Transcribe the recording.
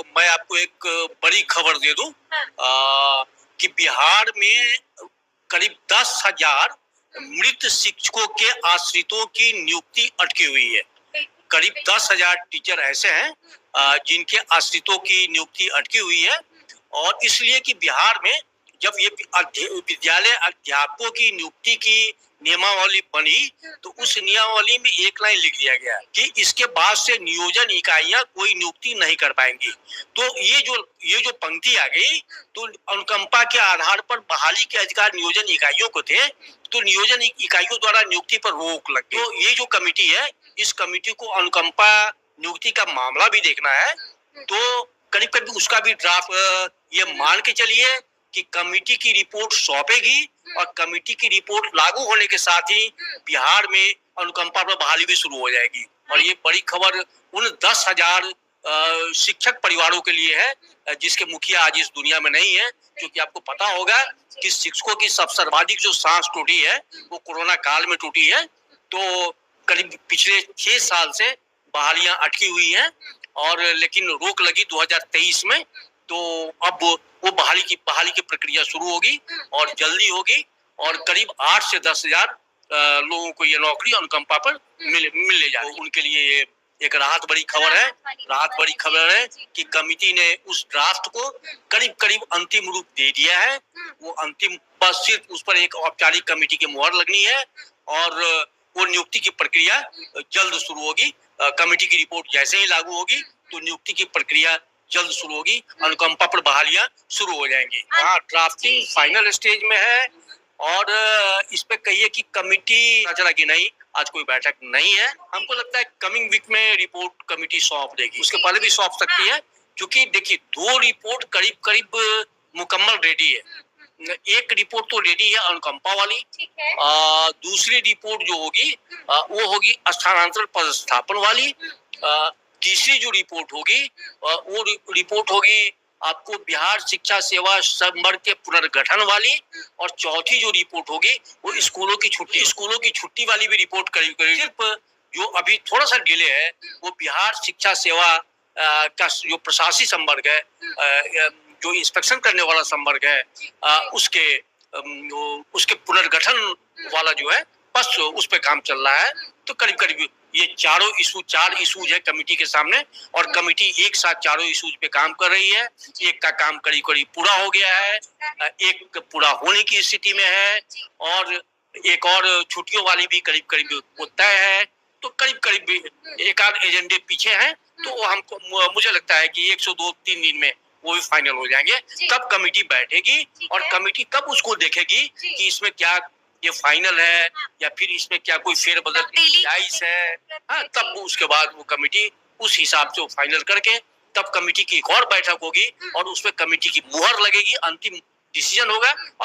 मैं आपको एक बड़ी खबर दे दूं कि बिहार में करीब 10,000 मृत शिक्षकों के आश्रितों की नियुक्ति अटकी हुई है। करीब 10,000 टीचर ऐसे हैं जिनके आश्रितों की नियुक्ति अटकी हुई है, और इसलिए कि बिहार में जब ये विद्यालय अध्यापकों की नियुक्ति की नियमावली बनी तो उस नियमावली में एक लाइन लिख दिया गया कि इसके बाद से नियोजन इकाइयां कोई नियुक्ति नहीं कर पाएंगी। तो ये जो पंक्ति आ गई तो अनुकंपा के आधार पर बहाली के अधिकार नियोजन इकाइयों को थे, तो नियोजन इकाइयों द्वारा नियुक्ति पर रोक लग गई। तो ये जो कमेटी है, इस कमेटी को अनुकंपा नियुक्ति का मामला भी देखना है, तो करीब करीब उसका भी ड्राफ्ट ये मान के चलिए कि कमेटी की रिपोर्ट सौंपेगी और कमेटी की रिपोर्ट लागू होने के साथ ही बिहार में अनुकंपा पर बहाली भी शुरू हो जाएगी। और ये बड़ी खबर उन 10,000 शिक्षक परिवारों के लिए है जिसके मुखिया आज इस दुनिया में नहीं है, क्योंकि आपको पता होगा कि शिक्षकों की सब सर्वाधिक जो सांस टूटी है वो कोरोना काल में टूटी है। तो करीब पिछले 6 साल से बहालियां अटकी हुई हैं, और लेकिन रोक लगी 2023 में। तो अब वो बहाली की प्रक्रिया शुरू होगी और जल्दी होगी, और करीब 8 से 10,000 लोगों को ये नौकरी अनुकंपा पर मिलने जाए। तो उनके लिए एक राहत बड़ी खबर है कि कमेटी ने उस ड्राफ्ट को करीब करीब अंतिम रूप दे दिया है। वो अंतिम बस सिर्फ उस पर एक औपचारिक कमेटी की मुहर लगनी है और वो नियुक्ति की प्रक्रिया जल्द शुरू होगी। कमेटी की रिपोर्ट जैसे ही लागू होगी तो नियुक्ति की प्रक्रिया जल्द शुरू होगी, अनुकंपा पर बहालियां शुरू हो जाएंगी। हाँ, ड्राफ्टिंग फाइनल स्टेज में है, और इस पे कहिए कि कमेटी चला कि नहीं, आज कोई बैठक नहीं है। हमको लगता है कमिंग वीक में रिपोर्ट कमेटी सौंप देगी, उसके पहले भी सौंप सकती है, क्योंकि देखिए 2 रिपोर्ट करीब करीब मुकम्मल रेडी है। एक रिपोर्ट तो रेडी है अनुकंपा वाली, दूसरी रिपोर्ट जो होगी वो होगी स्थानांतरण पदस्थापन वाली, तीसरी जो रिपोर्ट होगी वो रिपोर्ट होगी आपको बिहार शिक्षा सेवा संवर्ग के पुनर्गठन वाली, और चौथी जो रिपोर्ट होगी वो स्कूलों की छुट्टी वाली भी रिपोर्ट करीब करीब। सिर्फ जो अभी थोड़ा सा डिले है वो बिहार शिक्षा सेवा का जो प्रशासनिक संवर्ग है, जो इंस्पेक्शन करने वाला संवर्ग है, उसके पुनर्गठन वाला जो है बस उस पे काम चल रहा है। तो करीब करीब ये 4 इशूज है कमेटी के सामने, और कमेटी एक साथ 4 इशूज पे काम कर रही है। एक का काम करीब करीब पूरा हो गया है, एक पूरा होने की स्थिति में है, और एक और छुट्टियों वाली भी करीब करीब तय है। तो करीब करीब एक आध एजेंडे पीछे हैं, तो हमको मुझे लगता है कि 102-3 दिन में वो भी फाइनल हो जाएंगे। तब कमेटी बैठेगी और कमेटी कब उसको देखेगी कि इसमें क्या ये फाइनल है या फिर इसमें क्या कोई फेरबदल गुंजाइश है। हाँ, तब उसके बाद वो कमेटी उस हिसाब से फाइनल करके तब कमेटी की एक और बैठक होगी और उसमें कमेटी की मुहर लगेगी, अंतिम डिसीजन होगा।